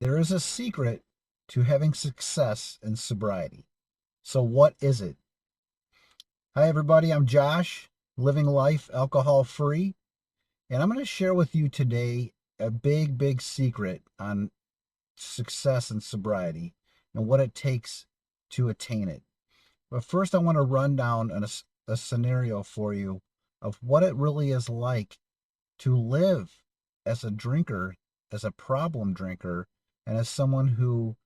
There is a secret to having success in sobriety. So, what is it? Hi, everybody. I'm Josh, living life alcohol free, and I'm going to share with you today a big secret on success in sobriety and what it takes to attain it. But first, I want to run down a scenario for you of what it really is like to live as a drinker, as a problem drinker, and as someone who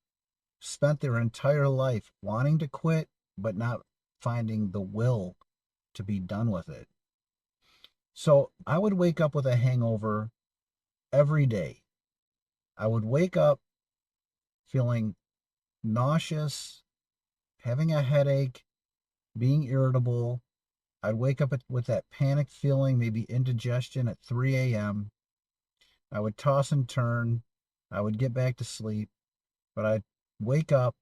spent their entire life wanting to quit, but not finding the will to be done with it. So I would wake up with a hangover every day. I would wake up feeling nauseous, having a headache, being irritable. I'd wake up with that panic feeling, maybe indigestion at 3 a.m. I would toss and turn. I would get back to sleep, but I'd wake up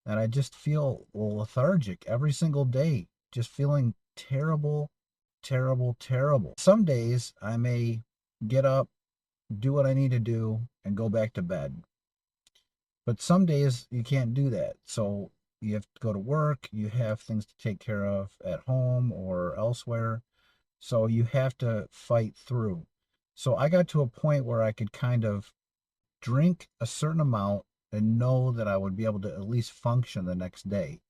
and I just feel lethargic every single day, just feeling terrible. Some days I may get up, do what I need to do, and go back to bed. But some days you can't do that. So you have to go to work, you have things to take care of at home or elsewhere. So you have to fight through. So I got to a point where I could kind of drink a certain amount and know that I would be able to at least function the next day.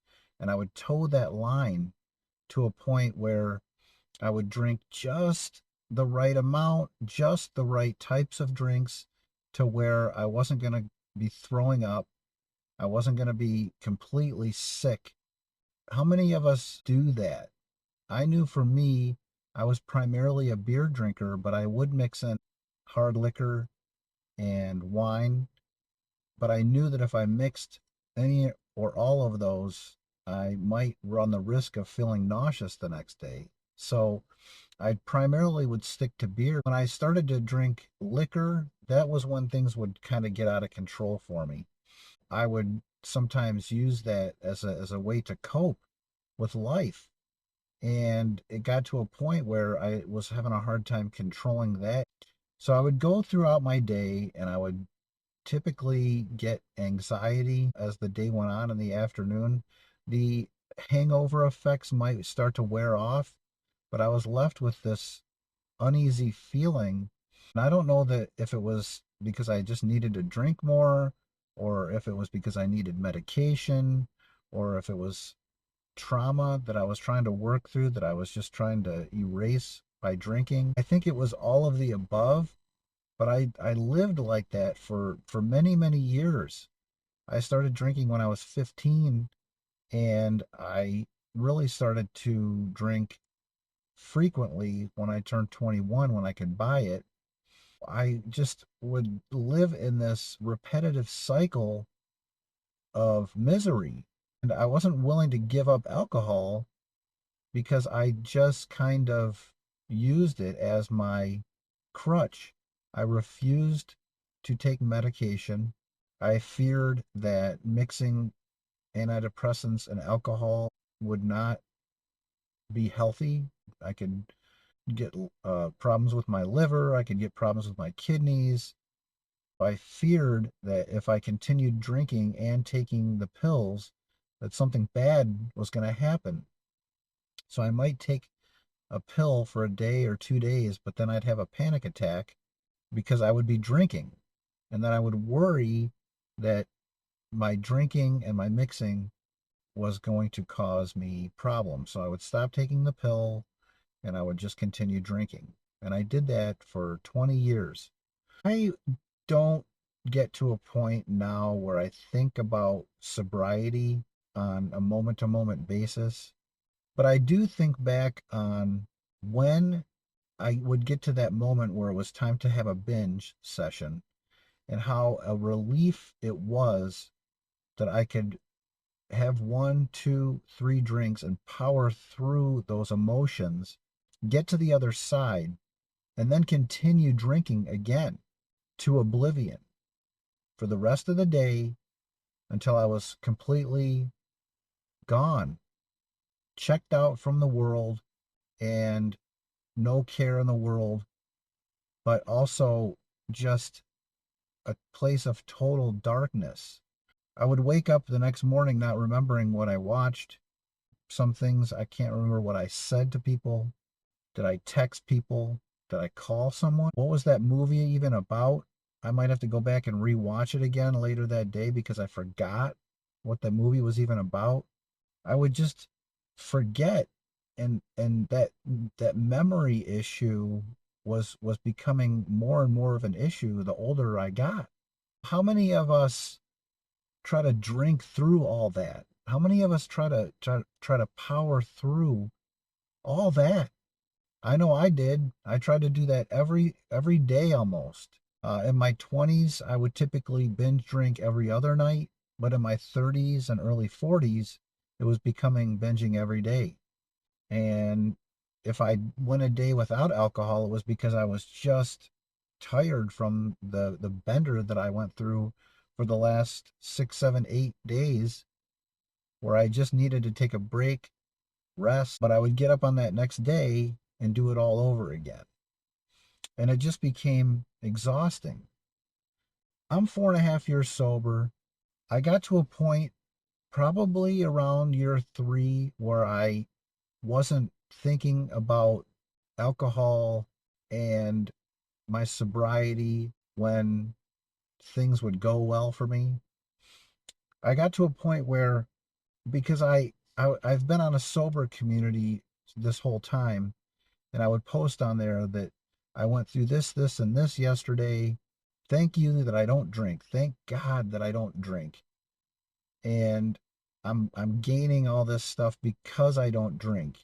And I would toe that line to a point where I would drink just the right amount, just the right types of drinks to where I wasn't going to be throwing up. I wasn't going to be completely sick. How many of us do that? I knew for me, I was primarily a beer drinker, but I would mix in hard liquor and wine. But I knew that if I mixed any or all of those, I might run the risk of feeling nauseous the next day. So I primarily would stick to beer. When I started to drink liquor, that was when things would kind of get out of control for me. I would sometimes use that as a way to cope with life. And it got to a point where I was having a hard time controlling that. So I would go throughout my day and I would typically get anxiety as the day went on in the afternoon. The hangover effects might start to wear off, but I was left with this uneasy feeling. And I don't know that if it was because I just needed to drink more, or if it was because I needed medication, or if it was trauma that I was trying to work through that I was just trying to erase by drinking. I think it was all of the above, but I lived like that for many years. I started drinking when I was 15, and I really started to drink frequently when I turned 21 when I could buy it. I just would live in this repetitive cycle of misery. And I wasn't willing to give up alcohol because I just kind of used it as my crutch. I refused to take medication. I feared that mixing antidepressants and alcohol would not be healthy. I could get problems with my liver. I could get problems with my kidneys. I feared that if I continued drinking and taking the pills, that something bad was going to happen. So I might take a pill for a day or 2 days, but then I'd have a panic attack because I would be drinking. And then I would worry that my drinking and my mixing was going to cause me problems. So I would stop taking the pill and I would just continue drinking. And I did that for 20 years. I don't get to a point now where I think about sobriety on a moment to moment basis, but I do think back on when I would get to that moment where it was time to have a binge session and how a relief it was that I could have one, two, three drinks and power through those emotions, get to the other side, and then continue drinking again to oblivion for the rest of the day until I was completely gone, checked out from the world, and no care in the world, but also just a place of total darkness. I would wake up the next morning not remembering what I watched. Some things I can't remember what I said to people. Did I text people? Did I call someone? What was that movie even about? I might have to go back and rewatch it again later that day because I forgot what the movie was even about. I would just forget, and that memory issue was becoming more and more of an issue the older I got. How many of us try to drink through all that? How many of us try to power through all that? I know I did. I tried to do that every day almost. In my 20s, I would typically binge drink every other night, but in my 30s and early 40s, it was becoming binging every day. And if I went a day without alcohol, it was because I was just tired from the bender that I went through for the last 6, 7, 8 days, where I just needed to take a break, rest, but I would get up on that next day and do it all over again. And it just became exhausting. I'm 4.5 years sober. I got to a point probably around year 3 where I wasn't thinking about alcohol and my sobriety when things would go well for me. I got to a point where, because I've been on a sober community this whole time, and I would post on there that I went through this, and this yesterday. Thank you that I don't drink. Thank God that I don't drink. And I'm gaining all this stuff because I don't drink.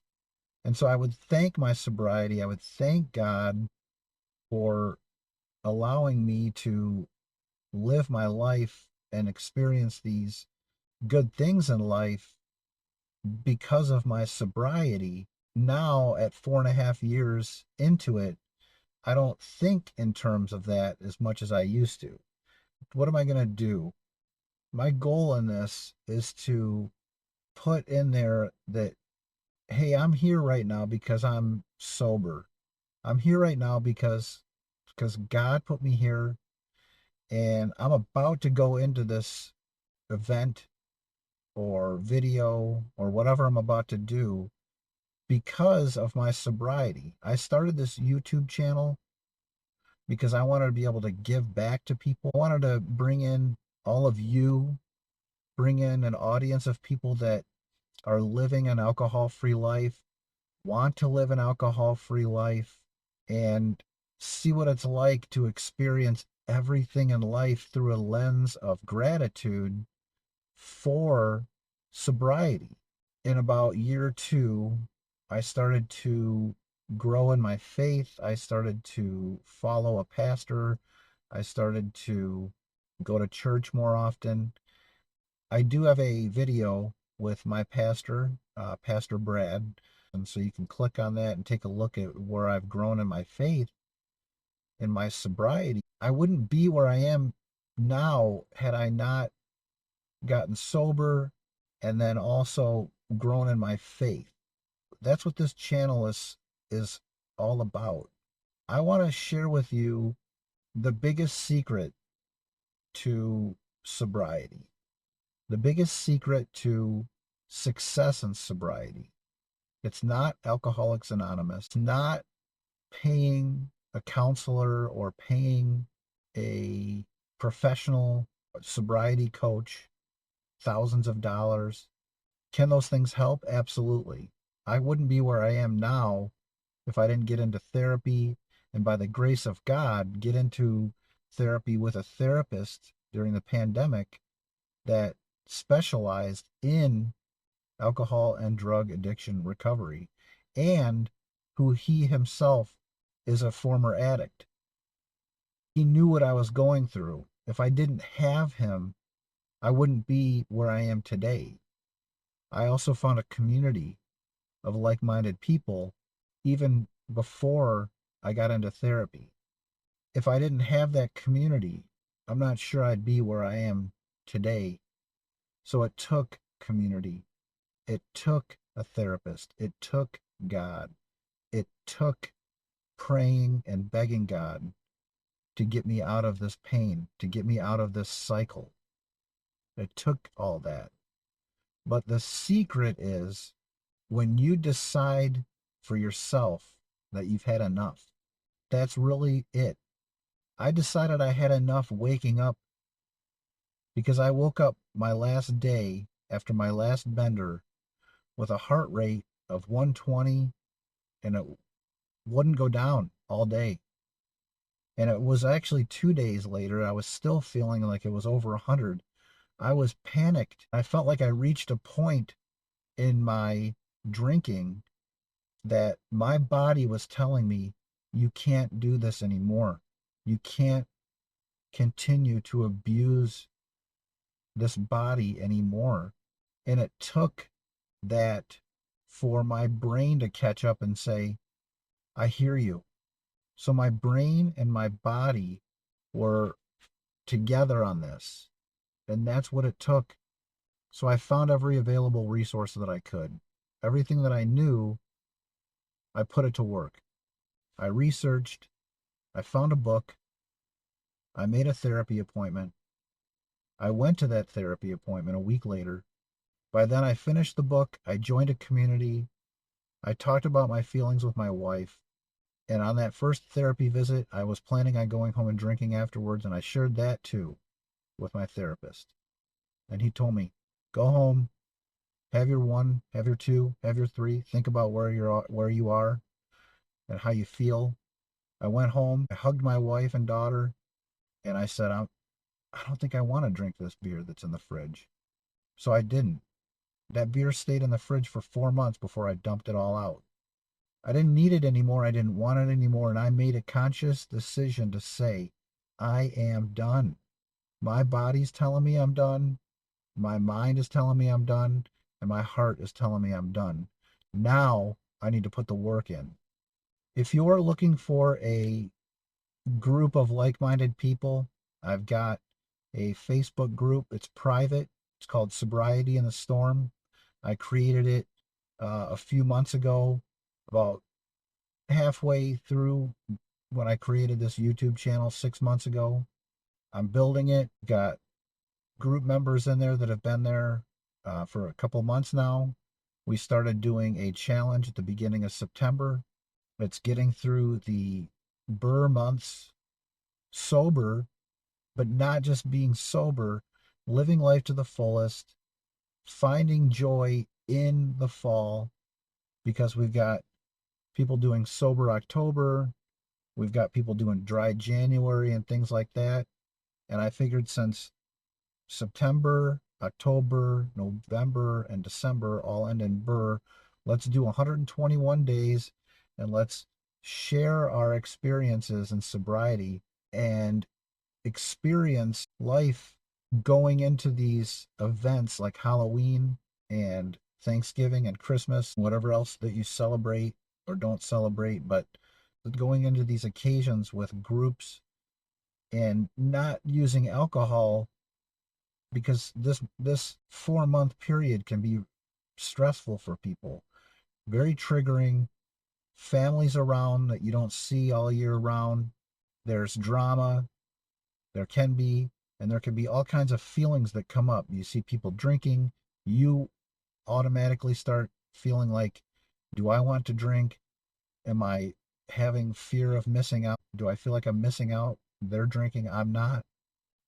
And so I would thank my sobriety. I would thank God for allowing me to live my life and experience these good things in life because of my sobriety. Now, at 4.5 years into it, I don't think in terms of that as much as I used to. What am I going to do? My goal in this is to put in there that, hey, I'm here right now because I'm sober. I'm here right now because God put me here, and I'm about to go into this event or video or whatever I'm about to do because of my sobriety. I started this YouTube channel because I wanted to be able to give back to people. I wanted to bring in all of you, bring in an audience of people that are living an alcohol free life, want to live an alcohol free life, and see what it's like to experience everything in life through a lens of gratitude for sobriety. In about year 2, I started to grow in my faith. I started to follow a pastor. I started to go to church more often. I do have a video with my pastor, Pastor Brad. And so you can click on that and take a look at where I've grown in my faith, in my sobriety. I wouldn't be where I am now had I not gotten sober and then also grown in my faith. That's what this channel is all about. I want to share with you the biggest secret to sobriety, the biggest secret to success in sobriety. It's not Alcoholics Anonymous. It's not paying a counselor or paying a professional sobriety coach thousands of dollars. Can those things help? Absolutely. I wouldn't be where I am now if I didn't get into therapy, and by the grace of God, get into therapy with a therapist during the pandemic that specialized in alcohol and drug addiction recovery, and who he himself is a former addict. He knew what I was going through. If I didn't have him, I wouldn't be where I am today. I also found a community of like minded people even before I got into therapy. If I didn't have that community, I'm not sure I'd be where I am today. So it took community. It took a therapist. It took God. It took praying and begging God to get me out of this pain, to get me out of this cycle. It took all that. But the secret is when you decide for yourself that you've had enough, that's really it. I decided I had enough waking up because I woke up my last day after my last bender with a heart rate of 120 and it wouldn't go down all day. And it was actually 2 days later, I was still feeling like it was over 100. I was panicked. I felt like I reached a point in my drinking that my body was telling me, you can't do this anymore. You can't continue to abuse this body anymore. And it took that for my brain to catch up and say, I hear you. So my brain and my body were together on this. And that's what it took. So I found every available resource that I could. Everything that I knew, I put it to work. I researched, I found a book, I made a therapy appointment. I went to that therapy appointment a week later. By then, I finished the book, I joined a community, I talked about my feelings with my wife. And on that first therapy visit, I was planning on going home and drinking afterwards, and I shared that too with my therapist. And he told me, go home, have your one, have your two, have your three, think about where you are and how you feel. I went home, I hugged my wife and daughter, and I said, I don't think I want to drink this beer that's in the fridge. So I didn't. That beer stayed in the fridge for 4 months before I dumped it all out. I didn't need it anymore. I didn't want it anymore. And I made a conscious decision to say, I am done. My body's telling me I'm done. My mind is telling me I'm done. And my heart is telling me I'm done. Now I need to put the work in. If you're looking for a group of like minded people, I've got a Facebook group. It's private. It's called Sobriety in the Storm. I created it a few months ago, about halfway through when I created this YouTube channel 6 months ago. I'm building it. Got group members in there that have been there for a couple months now. We started doing a challenge at the beginning of September. It's getting through the Burr months sober, but not just being sober, living life to the fullest, finding joy in the fall, because we've got people doing sober October, we've got people doing dry January and things like that. And I figured since September, October, November, and December all end in Burr, let's do 121 days and let's share our experiences in sobriety and experience life going into these events like Halloween and Thanksgiving and Christmas, whatever else that you celebrate or don't celebrate, but going into these occasions with groups and not using alcohol, because this 4 month period can be stressful for people, very triggering. Families around that you don't see all year round. There's drama, there can be, and there can be all kinds of feelings that come up. You see people drinking, you automatically start feeling like, do I want to drink? Am I having fear of missing out? Do I feel like I'm missing out? They're drinking, I'm not.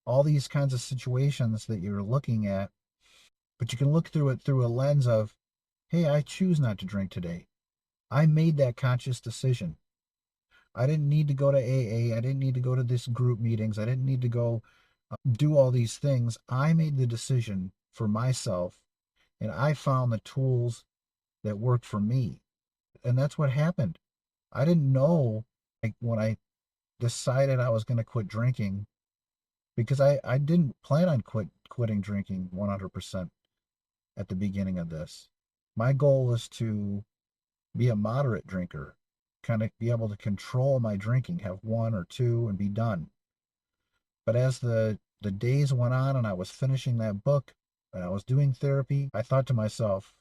All these kinds of situations that you're looking at, but you can look through it through a lens of, hey, I choose not to drink today. I made that conscious decision. I didn't need to go to AA. I didn't need to go to this group meetings. I didn't need to go do all these things. I made the decision for myself and I found the tools that worked for me. And that's what happened. I didn't know, like, when I decided I was going to quit drinking, because I didn't plan on quitting drinking 100% at the beginning of this. My goal was to be a moderate drinker, kind of be able to control my drinking, have one or two and be done. But as the days went on and I was finishing that book and I was doing therapy, I thought to myself,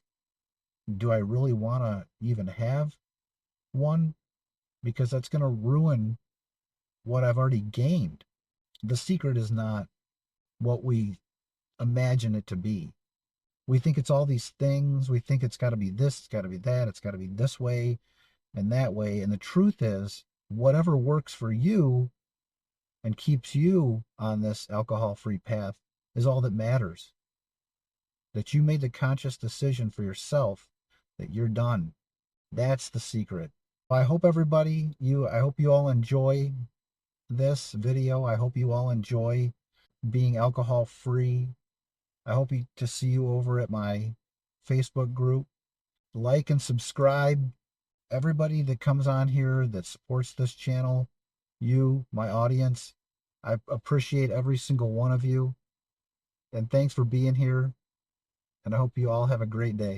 do I really want to even have one? Because that's going to ruin what I've already gained. The secret is not what we imagine it to be. We think it's all these things. We think it's got to be this, it's got to be that, it's got to be this way and that way. And the truth is, whatever works for you and keeps you on this alcohol free path is all that matters. That you made the conscious decision for yourself that you're done. That's the secret. I hope I hope you all enjoy this video. I hope you all enjoy being alcohol free. I hope to see you over at my Facebook group. Like and subscribe. Everybody that comes on here that supports this channel, you, my audience, I appreciate every single one of you. And thanks for being here. And I hope you all have a great day.